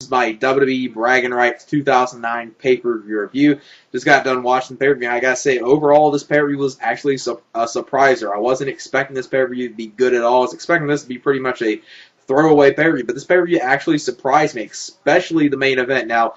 is my WWE Bragging Rights 2009 pay-per-view review. Just got done watching the pay-per-view. I gotta say, overall, this pay-per-view was actually a surpriser. I wasn't expecting this pay-per-view to be good at all. I was expecting this to be pretty much a throwaway pay-per-view, but this pay-per-view actually surprised me, especially the main event. Now,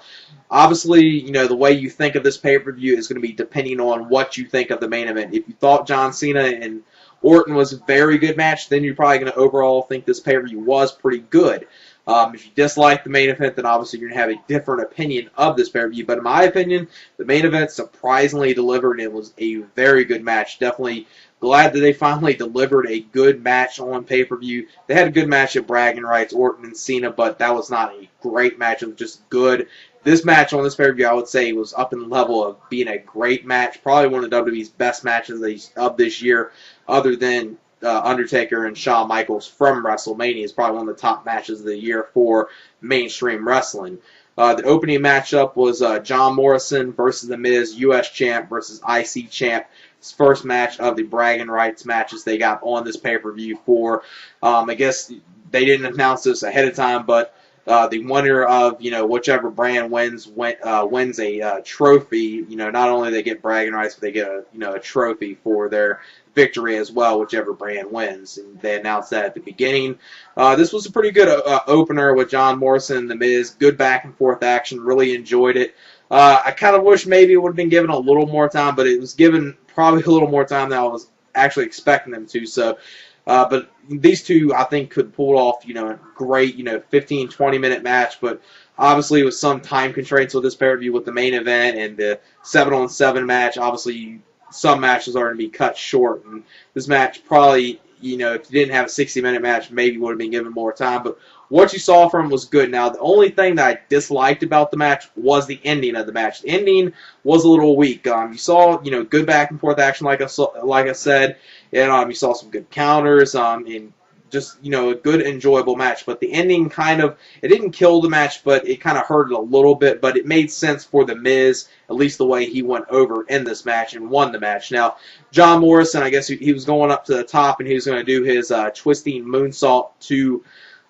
obviously, you know, the way you think of this pay-per-view is going to be depending on what you think of the main event. If you thought John Cena and Orton was a very good match, then you're probably going to overall think this pay-per-view was pretty good. If you dislike the main event, then obviously you're going to have a different opinion of this pay-per-view. But in my opinion, the main event surprisingly delivered. It was a very good match. Definitely glad that they finally delivered a good match on pay-per-view. They had a good match at Bragging Rights, Orton and Cena, but that was not a great match. It was just good. This match on this pay-per-view, I would say, was up in the level of being a great match. Probably one of WWE's best matches of this year, other than Undertaker and Shawn Michaels from WrestleMania. Is probably one of the top matches of the year for mainstream wrestling. The opening matchup was John Morrison versus The Miz, U.S. Champ versus IC Champ. His first match of the Bragging Rights matches they got on this pay-per-view for. I guess they didn't announce this ahead of time, but the winner of, you know, whichever brand wins a trophy. You know, not only they get bragging rights, but they get a trophy for their victory as well, whichever brand wins. And they announced that at the beginning. This was a pretty good opener with John Morrison and The Miz. Good back and forth action. Really enjoyed it. I kind of wish maybe it would have been given a little more time, but it was given probably a little more time than I was actually expecting them to. So. But these two, I think, could pull off, a great, 15, 20-minute match. But obviously, with some time constraints with this pay-per-view with the main event and the 7-on-7 match, obviously, some matches are going to be cut short. And this match probably, if you didn't have a 60-minute match, maybe would have been given more time. But what you saw from him was good. Now, the only thing that I disliked about the match was the ending of the match. The ending was a little weak. You saw, good back and forth action, like I said. And you saw some good counters, and just, a good, enjoyable match. But the ending it didn't kill the match, but it kind of hurt it a little bit. But it made sense for The Miz, at least the way he went over in this match and won the match. Now, John Morrison, I guess he was going up to the top, and he was going to do his twisting moonsault to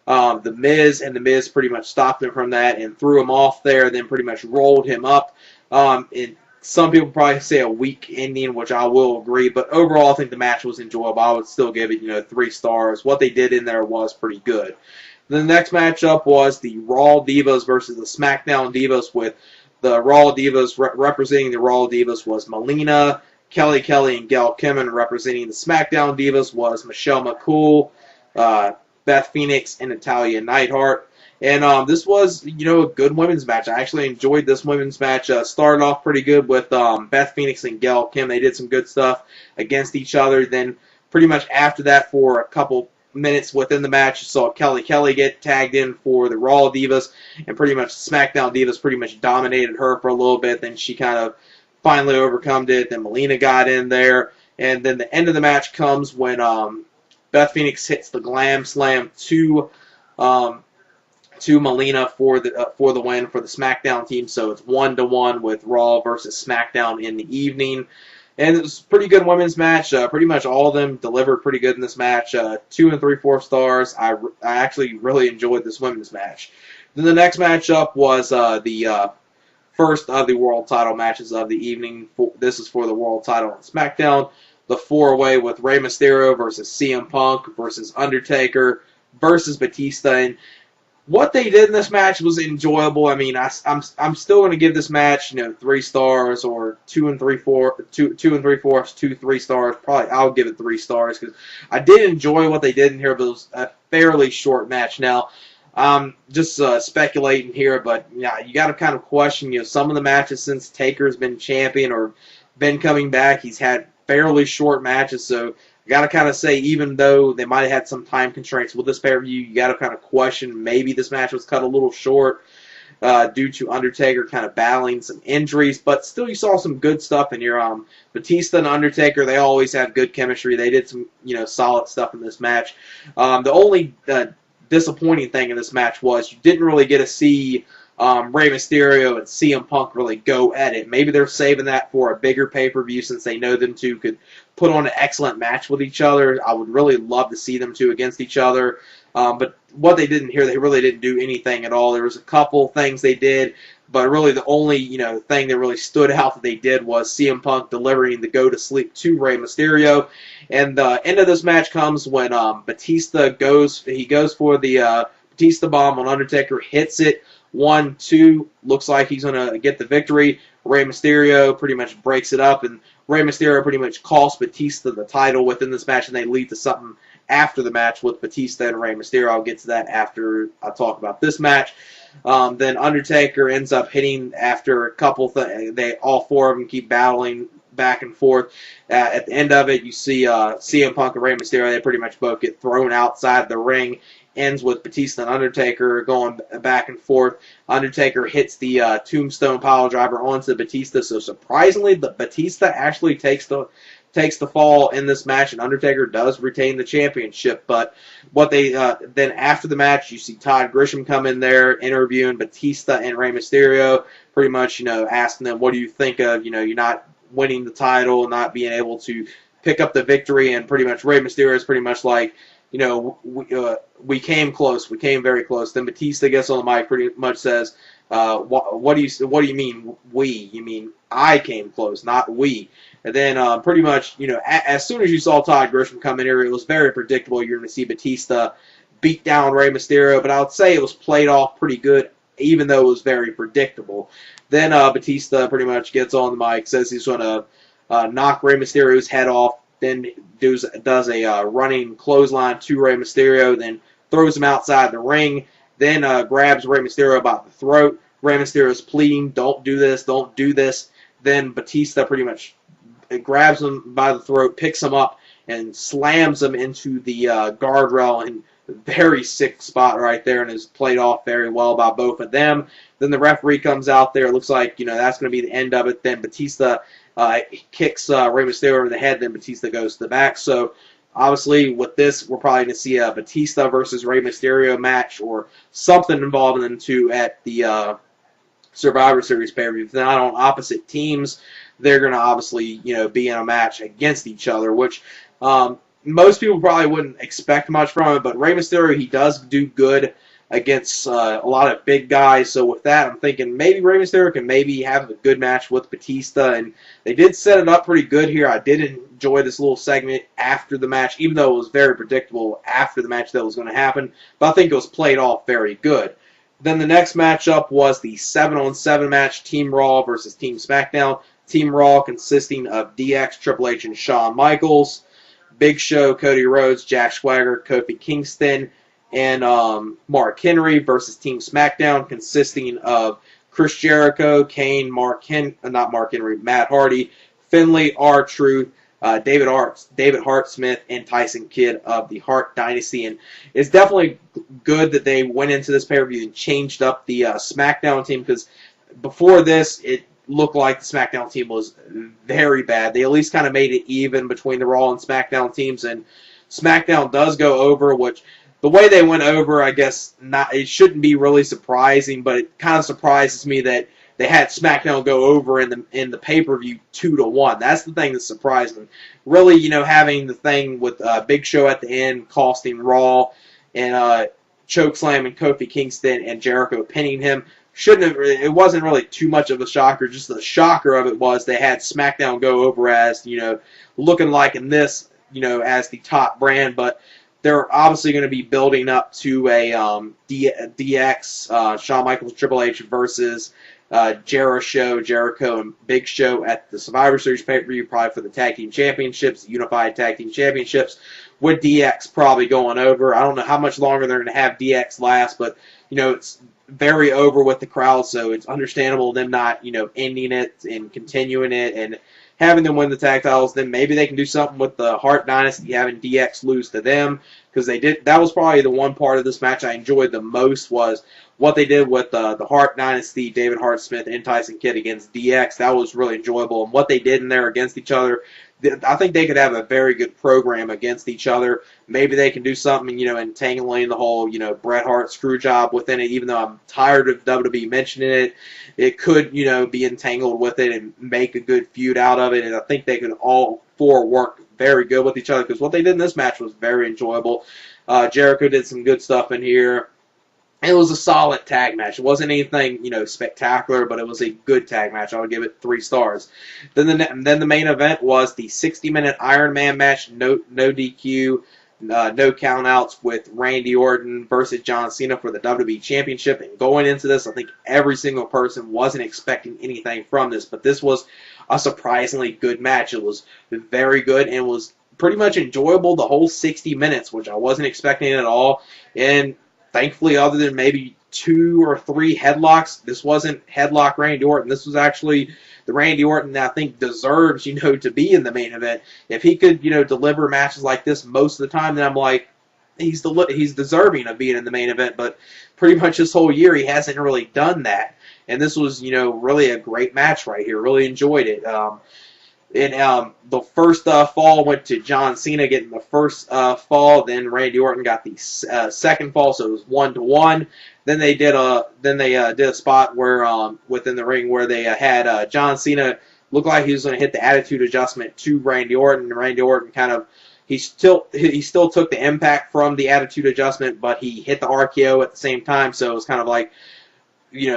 The Miz, and The Miz pretty much stopped him from that and threw him off there, then pretty much rolled him up. And some people probably say a weak ending, which I will agree, but overall I think the match was enjoyable. I would still give it, 3 stars. What they did in there was pretty good. The next matchup was the Raw Divas versus the Smackdown Divas, with the Raw Divas representing the Raw Divas was Melina, Kelly Kelly, and Gail, and representing the Smackdown Divas was Michelle McCool, Beth Phoenix, and Natalya Neidhart. And this was, a good women's match. I actually enjoyed this women's match. Started off pretty good with Beth Phoenix and Gail Kim. They did some good stuff against each other. Then pretty much after that, for a couple minutes within the match, you saw Kelly Kelly get tagged in for the Raw Divas, and pretty much SmackDown Divas pretty much dominated her for a little bit. Then she kind of finally overcome it. Then Melina got in there. And then the end of the match comes when Beth Phoenix hits the Glam Slam to Melina for the win for the SmackDown team. So it's 1-1 with Raw versus SmackDown in the evening. And it was a pretty good women's match. Pretty much all of them delivered pretty good in this match. 2 3/4 stars. I actually really enjoyed this women's match. Then the next matchup was the first of the world title matches of the evening. This is for the world title on SmackDown. The 4-way with Rey Mysterio versus CM Punk versus Undertaker versus Batista. And what they did in this match was enjoyable. I mean, I'm still going to give this match, 3 stars, or 2 3/4, 2 3 stars. Probably I'll give it 3 stars because I did enjoy what they did in here, but it was a fairly short match. Now, just speculating here, but yeah, you got to kind of question, some of the matches since Taker's been champion or been coming back. He's had fairly short matches, so I got to kind of say, even though they might have had some time constraints with this pay-per-view, you got to kind of question maybe this match was cut a little short due to Undertaker kind of battling some injuries. But still, you saw some good stuff in here. Batista and Undertaker, they always have good chemistry. They did some, solid stuff in this match. The only disappointing thing in this match was you didn't really get to see Rey Mysterio and CM Punk really go at it. Maybe they're saving that for a bigger pay-per-view since they know them two could put on an excellent match with each other. I would really love to see them two against each other. But what they did in here, they really didn't do anything at all. There was a couple things they did, but really the only thing that really stood out that they did was CM Punk delivering the go to sleep to Rey Mysterio. And the end of this match comes when Batista goes for the Batista bomb on Undertaker, hits it. 1, 2, looks like he's going to get the victory. Rey Mysterio pretty much breaks it up, and Rey Mysterio pretty much costs Batista the title within this match, and they lead to something after the match with Batista and Rey Mysterio. I'll get to that after I talk about this match. Then Undertaker ends up hitting after a couple things. All four of them keep battling back and forth. At the end of it, you see CM Punk and Rey Mysterio. They pretty much both get thrown outside the ring. Ends with Batista and Undertaker going back and forth. Undertaker hits the tombstone pile driver onto Batista. So surprisingly, the Batista actually takes the fall in this match, and Undertaker does retain the championship. But what they then after the match, you see Todd Grisham come in there interviewing Batista and Rey Mysterio, pretty much asking them, what do you think of you're not winning the title, not being able to pick up the victory, and pretty much Rey Mysterio is pretty much like, we came close. We came very close. Then Batista gets on the mic, pretty much says, "What do you mean we? You mean I came close, not we?" And then pretty much, as soon as you saw Todd Grisham come in here, it was very predictable you're going to see Batista beat down Rey Mysterio. But I would say it was played off pretty good, even though it was very predictable. Then Batista pretty much gets on the mic, says he's going to knock Rey Mysterio's head off. Then does a running clothesline to Rey Mysterio, then throws him outside the ring, then grabs Rey Mysterio about the throat. Rey Mysterio's pleading, don't do this, don't do this. Then Batista pretty much grabs him by the throat, picks him up, and slams him into the guardrail in a very sick spot right there, and is played off very well by both of them. Then the referee comes out there. It looks like that's going to be the end of it. Then Batista kicks Rey Mysterio over the head, then Batista goes to the back. So, obviously, with this, we're probably going to see a Batista versus Rey Mysterio match or something involving them two at the Survivor Series pay-per-view. If they're not on opposite teams, they're going to obviously, be in a match against each other, which most people probably wouldn't expect much from it. But Rey Mysterio, he does do good against a lot of big guys. So with that, I'm thinking maybe Rey Mysterio can maybe have a good match with Batista. And they did set it up pretty good here. I did enjoy this little segment after the match, even though it was very predictable after the match that was going to happen. But I think it was played off very good. Then the next matchup was the 7-on-7 match, Team Raw versus Team Smackdown. Team Raw consisting of DX, Triple H, and Shawn Michaels. Big Show, Cody Rhodes, Jack Swagger, Kofi Kingston, and Mark Henry versus Team Smackdown, consisting of Chris Jericho, Kane, Matt Hardy, Finlay, R-Truth, David Hart Smith, and Tyson Kidd of the Hart Dynasty. And it's definitely good that they went into this pay-per-view and changed up the SmackDown team, because before this, it looked like the SmackDown team was very bad. They at least kind of made it even between the Raw and SmackDown teams, and SmackDown does go over, which the way they went over, I guess it shouldn't be really surprising, but it kind of surprises me that they had SmackDown go over in the pay-per-view 2-1. That's the thing that surprised me. Really, having the thing with Big Show at the end costing Raw and chokeslamming Kofi Kingston and Jericho pinning him. It wasn't really too much of a shocker. Just the shocker of it was they had SmackDown go over as, looking like in this, as the top brand, but they're obviously going to be building up to a DX, Shawn Michaels, Triple H versus Jericho, and Big Show at the Survivor Series pay-per-view, probably for the Tag Team Championships, Unified Tag Team Championships, with DX probably going over. I don't know how much longer they're going to have DX last, but, it's very over with the crowd, so it's understandable them not, ending it and continuing it and having them win the tag titles. Then maybe they can do something with the Hart Dynasty, having DX lose to them, because they did. That was probably the one part of this match I enjoyed the most, was what they did with the Hart Dynasty, David Hart Smith and Tyson Kidd against DX. That was really enjoyable, and what they did in there against each other, I think they could have a very good program against each other. Maybe they can do something, entangling the whole, Bret Hart screw job within it, even though I'm tired of WWE mentioning it. It could, be entangled with it and make a good feud out of it, and I think they could all four work very good with each other, because what they did in this match was very enjoyable. Jericho did some good stuff in here. It was a solid tag match. It wasn't anything, spectacular, but it was a good tag match. I would give it 3 stars. Then the main event was the 60-minute Iron Man match, no DQ, no countouts, with Randy Orton versus John Cena for the WWE Championship. And going into this, I think every single person wasn't expecting anything from this, but this was a surprisingly good match. It was very good and was pretty much enjoyable the whole 60 minutes, which I wasn't expecting at all. And thankfully, other than maybe 2 or 3 headlocks, this wasn't headlock Randy Orton. This was actually the Randy Orton that I think deserves, to be in the main event. If he could, deliver matches like this most of the time, then I'm like, he's deserving of being in the main event. But pretty much this whole year, he hasn't really done that. And this was, really a great match right here. Really enjoyed it. The first fall went to John Cena getting the first fall. Then Randy Orton got the second fall, so it was 1-1. Then they did a spot where within the ring where they had John Cena look like he was going to hit the attitude adjustment to Randy Orton. And Randy Orton he still took the impact from the attitude adjustment, but he hit the RKO at the same time. So it was kind of like,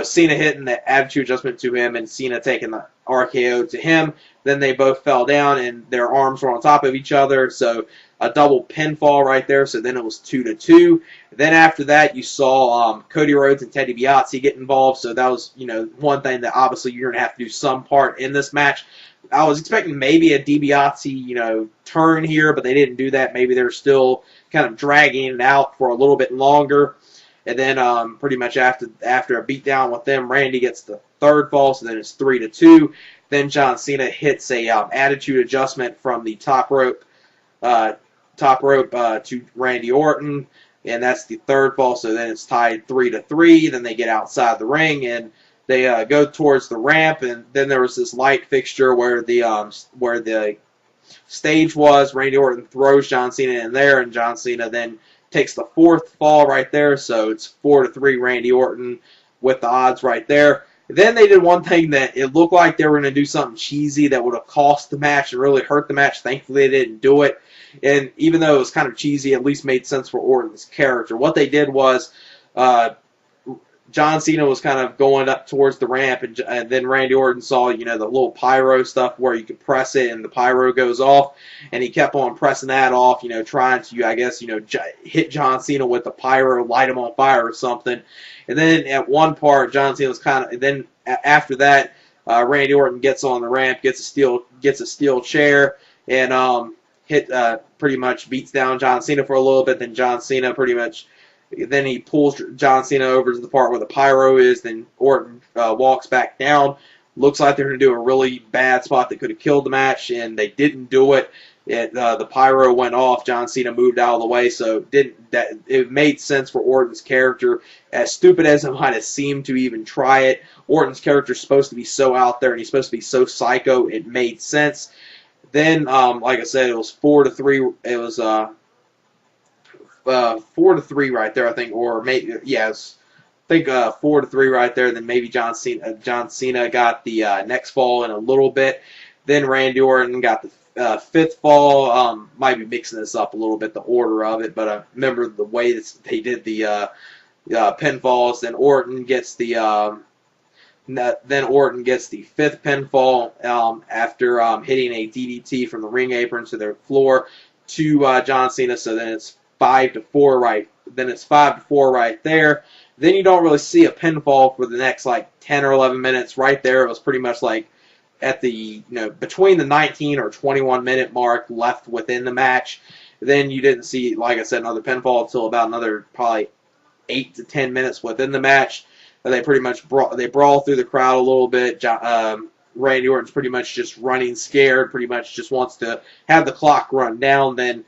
Cena hitting the attitude adjustment to him and Cena taking the RKO to him. Then they both fell down and their arms were on top of each other. So a double pinfall right there. So then it was 2-2. Then after that, you saw Cody Rhodes and Teddy DiBiase get involved. So that was, one thing that obviously you're going to have to do some part in this match. I was expecting maybe a DiBiase, turn here, but they didn't do that. Maybe they're still kind of dragging it out for a little bit longer. And then pretty much after a beatdown with them, Randy gets the third fall, so then it's 3-2. Then John Cena hits a attitude adjustment from the top rope to Randy Orton, and that's the third fall. So then it's tied 3-3. Then they get outside the ring and they go towards the ramp, and then there was this light fixture where the stage was. Randy Orton throws John Cena in there, and John Cena then takes the fourth fall right there, so it's 4-3 Randy Orton with the odds right there. Then they did one thing that it looked like they were going to do something cheesy that would have cost the match and really hurt the match. Thankfully, they didn't do it. And even though it was kind of cheesy, it at least made sense for Orton's character. What they did was John Cena was kind of going up towards the ramp, and then Randy Orton saw, the little pyro stuff where you could press it and the pyro goes off, and he kept on pressing that off, trying to, I guess, hit John Cena with the pyro, light him on fire or something. And then at one part, John Cena was then after that, Randy Orton gets on the ramp, gets a steel chair, and pretty much beats down John Cena for a little bit. Then John Cena then he pulls John Cena over to the part where the pyro is. Then Orton walks back down. Looks like they're going to do a really bad spot that could have killed the match, and they didn't do it. The pyro went off. John Cena moved out of the way, so it made sense for Orton's character. As stupid as it might have seemed to even try it, Orton's character is supposed to be so out there, and he's supposed to be so psycho. It made sense. Then, like I said, it was 4-3. It was 4-3 right there, I think, or maybe yes, I think 4-3 right there. Then maybe John Cena got the next fall in a little bit. Then Randy Orton got the fifth fall. Might be mixing this up a little bit, the order of it, but I remember the way they did the pinfalls. Then Orton gets the fifth pinfall after hitting a DDT from the ring apron to the floor to John Cena. So then it's 5-4 right. Then it's 5-4 right there. Then you don't really see a pinfall for the next 10 or 11 minutes. Right there, it was pretty much at the between the 19 or 21 minute mark left within the match. Then you didn't see, like I said, another pinfall until about another probably 8 to 10 minutes within the match. They pretty much brawl through the crowd a little bit. Randy Orton's pretty much just running scared. Pretty much just wants to have the clock run down. Then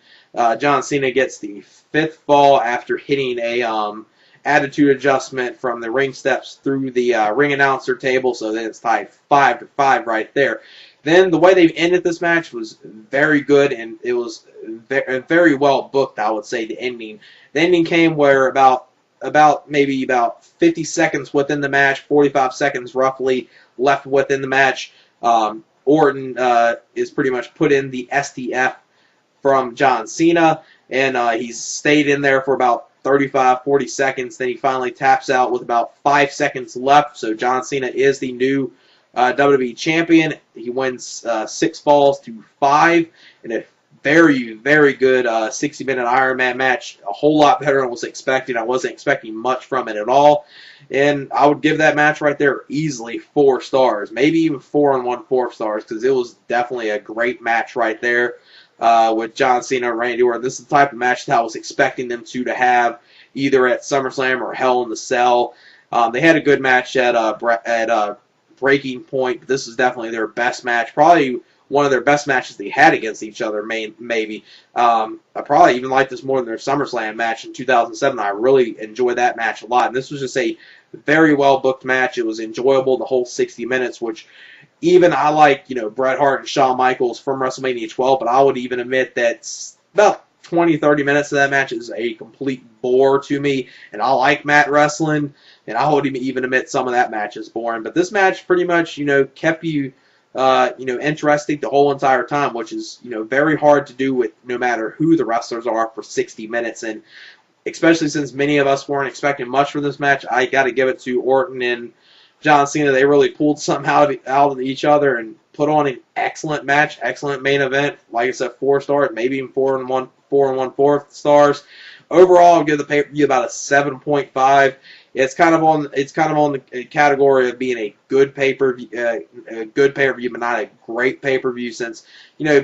John Cena gets the fifth fall after hitting a attitude adjustment from the ring steps through the ring announcer table. So then it's tied 5-5 right there. Then the way they've ended this match was very good, and it was very well booked, I would say, the ending. The ending came where about 50 seconds within the match, 45 seconds roughly left within the match. Orton is pretty much put in the STF from John Cena, and he stayed in there for about 35, 40 seconds. Then he finally taps out with about 5 seconds left. So John Cena is the new WWE champion. He wins 6 falls to 5 in a very, very good 60-minute Iron Man match. A whole lot better than I was expecting. I wasn't expecting much from it at all. And I would give that match right there easily 4 stars. Maybe even 4 1/4 stars, because it was definitely a great match right there with John Cena and Randy Orton. This is the type of match that I was expecting them to have either at SummerSlam or Hell in the Cell. They had a good match at Breaking Point, but this is definitely their best match. Probably one of their best matches they had against each other, maybe. I probably even like this more than their SummerSlam match in 2007. I really enjoyed that match a lot. And this was just a very well-booked match. It was enjoyable the whole 60 minutes, which even I like, Bret Hart and Shawn Michaels from WrestleMania 12, but I would even admit that about 20, 30 minutes of that match is a complete bore to me. And I like mat wrestling, and I would even admit some of that match is boring. But this match pretty much, kept you interesting the whole entire time, which is, very hard to do with no matter who the wrestlers are for 60 minutes. And especially since many of us weren't expecting much from this match, I got to give it to Orton and John Cena. They really pulled something out of each other and put on an excellent match, excellent main event. Like I said, 4 stars, maybe even 4 1/4 stars. Overall, I'll give the pay-per-view about a 7.5. It's kind of on the category of being a good pay-per-view, but not a great pay-per-view, since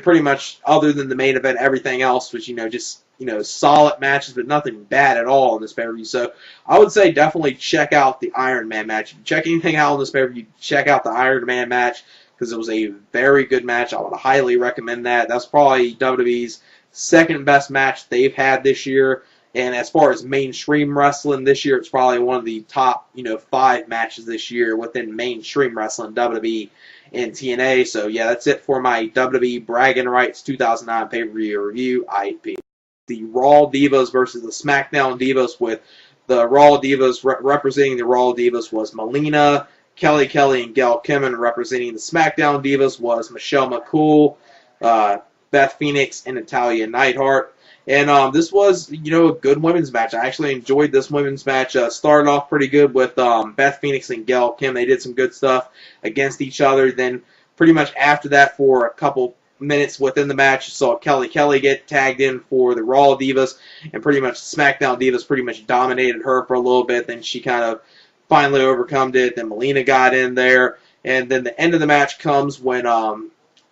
pretty much other than the main event, everything else was just solid matches, but nothing bad at all in this pay-per-view. So I would say definitely check out the Iron Man match. If you check anything out in this pay-per-view, check out the Iron Man match, because it was a very good match. I would highly recommend that. That's probably WWE's second best match they've had this year. And as far as mainstream wrestling this year, it's probably one of the top, 5 matches this year within mainstream wrestling, WWE and TNA. So, yeah, that's it for my WWE Bragging Rights 2009 pay-per-view review, IP. The Raw Divas versus the Smackdown Divas, with the Raw Divas representing the Raw Divas was Melina, Kelly, and Gail, and representing the Smackdown Divas was Michelle McCool, Beth Phoenix, and Natalya Neidhart. And this was, a good women's match. I actually enjoyed this women's match. Started off pretty good with Beth Phoenix and Gail Kim. They did some good stuff against each other. Then pretty much after that, for a couple minutes within the match, you saw Kelly get tagged in for the Raw Divas, and pretty much SmackDown Divas pretty much dominated her for a little bit. Then she kind of finally overcome it. Then Melina got in there. And then the end of the match comes when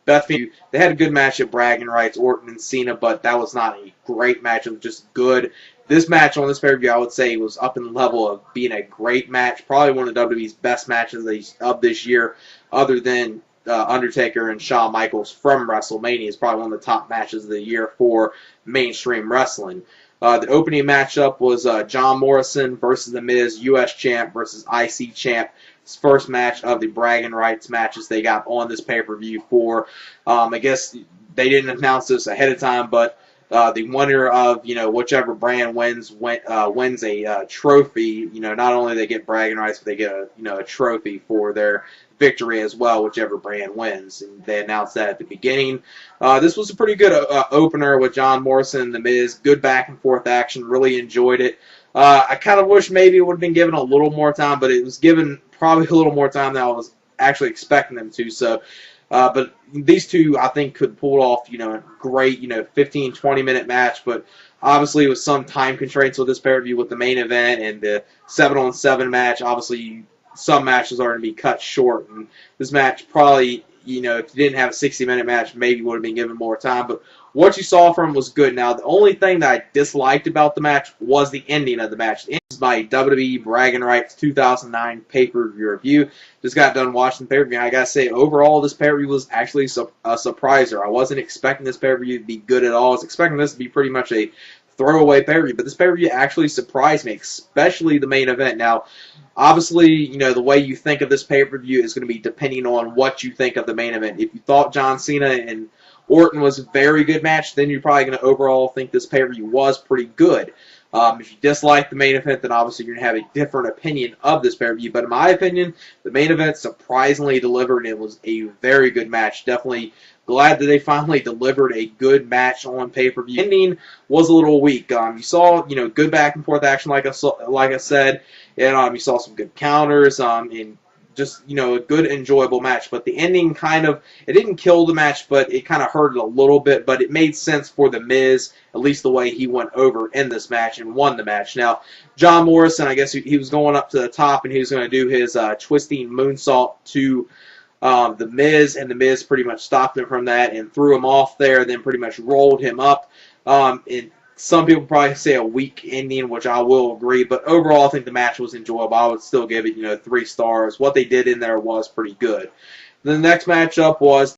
Beth Phoenix, they had a good match at Bragging Rights, Orton and Cena, but that was not a great match. It was just good. This match on this pay-per-view, I would say, was up in the level of being a great match. Probably one of WWE's best matches of this year, other than Undertaker and Shawn Michaels from WrestleMania. Is probably one of the top matches of the year for mainstream wrestling. The opening matchup was John Morrison versus The Miz, U.S. champ versus IC champ. First match of the Bragging Rights matches they got on this pay-per-view for. I guess they didn't announce this ahead of time, but the winner of whichever brand wins a trophy. Not only they get Bragging Rights, but they get a trophy for their victory as well, whichever brand wins. And they announced that at the beginning. This was a pretty good opener with John Morrison and The Miz. Good back and forth action. Really enjoyed it. I kind of wish maybe it would have been given a little more time, but it was given probably a little more time than I was actually expecting them to. So, but these two, I think, could pull off, a great, 15, 20-minute match. But obviously, with some time constraints with this pay-per-view, with the main event and the 7-on-7 match, obviously, some matches are going to be cut short. And this match probably, if you didn't have a 60-minute match, maybe would have been given more time. But what you saw from him was good. Now, the only thing that I disliked about the match was the ending of the match. This is my WWE Bragging Rights 2009 pay-per-view review. Just got done watching the pay-per-view. I got to say, overall, this pay-per-view was actually a surpriser. I wasn't expecting this pay-per-view to be good at all. I was expecting this to be pretty much a throwaway pay-per-view, but this pay-per-view actually surprised me, especially the main event. Now, obviously, the way you think of this pay-per-view is going to be depending on what you think of the main event. If you thought John Cena and Orton was a very good match, then you're probably going to overall think this pay-per-view was pretty good. If you dislike the main event, then obviously you're going to have a different opinion of this pay-per-view. But in my opinion, the main event surprisingly delivered. It was a very good match. Definitely glad that they finally delivered a good match on pay-per-view. Ending was a little weak. You saw, good back and forth action, like I said, and you saw some good counters, and just, a good, enjoyable match. But the ending it didn't kill the match, but it kind of hurt it a little bit. But it made sense for The Miz, at least the way he went over in this match and won the match. Now, John Morrison, I guess he was going up to the top, and he was going to do his twisting moonsault to The Miz, and The Miz pretty much stopped him from that and threw him off there, then pretty much rolled him up. And some people probably say a weak ending, which I will agree, but overall I think the match was enjoyable. I would still give it, 3 stars. What they did in there was pretty good. The next matchup was